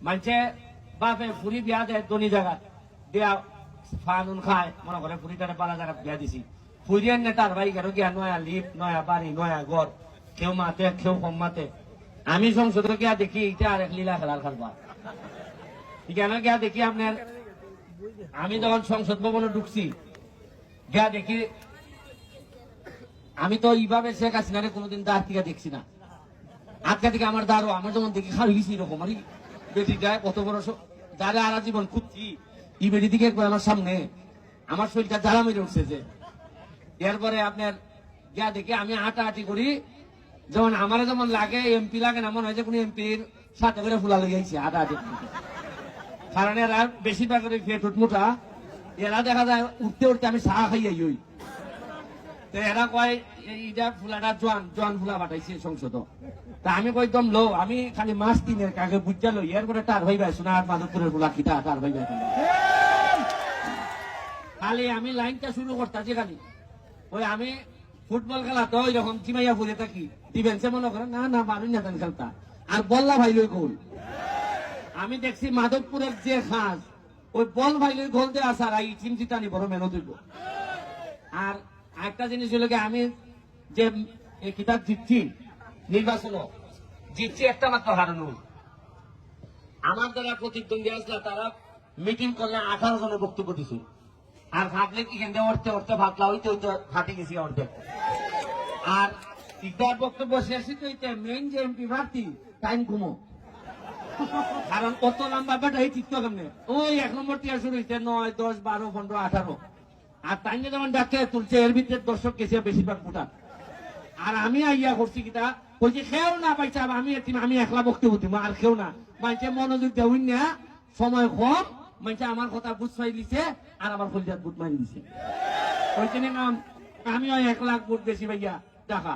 মানছে বাপে ফুরি বিয়া দেয় দনি জায়গা দিয়া ফানুন খায় মনে করে ফুরিটারে পালা জায়গা বিয়া দিছি ফুরিয়ার নেতার ভাই কেন গিয়া নয়া লিপ নয়া বাড়ি নয়া ঘর কেউ মাতে কেউ কম মাতে আমি সংসদে গিয়া দেখি এটা আর এক লীলা খেলার খেলবা কেন গিয়া দেখি আপনার আমি যখন সংসদ ভবনে ঢুকছি গিয়া দেখি আমি তো এইভাবে শেখ হাসিনারে কোনোদিন দাঁড় থেকে দেখছি না আজকে থেকে আমার দাঁড়ো আমার যেমন দেখি খাওয়া গেছি এরকম আর বেটি যায় কত বড় যারা আর জীবন খুঁজছি এই বেটি দিকে আমার সামনে আমার শরীরটা জ্বালা মেরে উঠছে যে এরপরে আপনার গিয়া দেখি আমি হাঁটাহাঁটি করি যেমন আমার যেমন লাগে এমপি লাগে না মনে হয় যে কোন এমপির সাথে করে ফুলা লেগে গেছে হাঁটাহাঁটি কারণ এরা বেশিরভাগ করে পেট মোটা এরা দেখা যায় উঠতে উঠতে আমি চা খাইয়াই ওই তো এরা কয় এইটা ফুলাটা জোয়ান ফুলা পাঠাইছে সংসদ তা আমি কইতাম লো আমি খালি মাস 3 আগে বুঝা লই এরপরে টার ভাই ভাই শোনা মাধবপুরের ফুলা খিটা টার ভাই ভাই খালি আমি লাইনটা শুরু করতেছি খালি ওই আমি ফুটবল খেলা তো ওই রকম চিমাইয়া ফুলে থাকি ডিফেন্সে মনে করে না না পারুন না খেলতা আর বল্লা ভাই লই গোল আমি দেখছি মাধবপুরের যে খাস ওই বল ভাই লই গোল দিয়ে আসার এই চিমচিতানি বড় মেহনত হইব আর একটা জিনিস হলো আমি যে এই কিতাব জিতছি নির্বাচন জিতছি একটা মাত্র হারানো আমার যারা প্রতিদ্বন্দ্বী আসলে তারা মিটিং করলে 18 জনের বক্তব্য দিছে আর ভাবলে কি কেন্দ্রে উঠতে উঠতে ভাবলা হইতে হইতে ফাটে গেছি অর্ধেক আর ইকবার বক্তব্য শেষ হইতে মেইন যে এমপি প্রার্থী টাইম ঘুমো কারণ কত লম্বা বেটা এই চিত্ত কেমনে ওই 1 নম্বর টিয়া শুরু হইতে 9, 10, 12, 15, 18 আর তাইনে যেমন ডাক্তার তুলছে এর ভিতরে দর্শক কেসে বেশিরভাগ ফুটা আর আমি আইয়া করছি কিটা বলছি খেও না পাইছে আমি একলা বক্তব্য দিব আর খেও না মানছে মনোযোগ দেউন না সময় কম মানছে আমার কথা বুঝ পাই দিছে আর আমার ফলিজাত বুট মারি দিছে ওই নাম আমি 1 লাখ ভোট বেশি ভাইয়া টাকা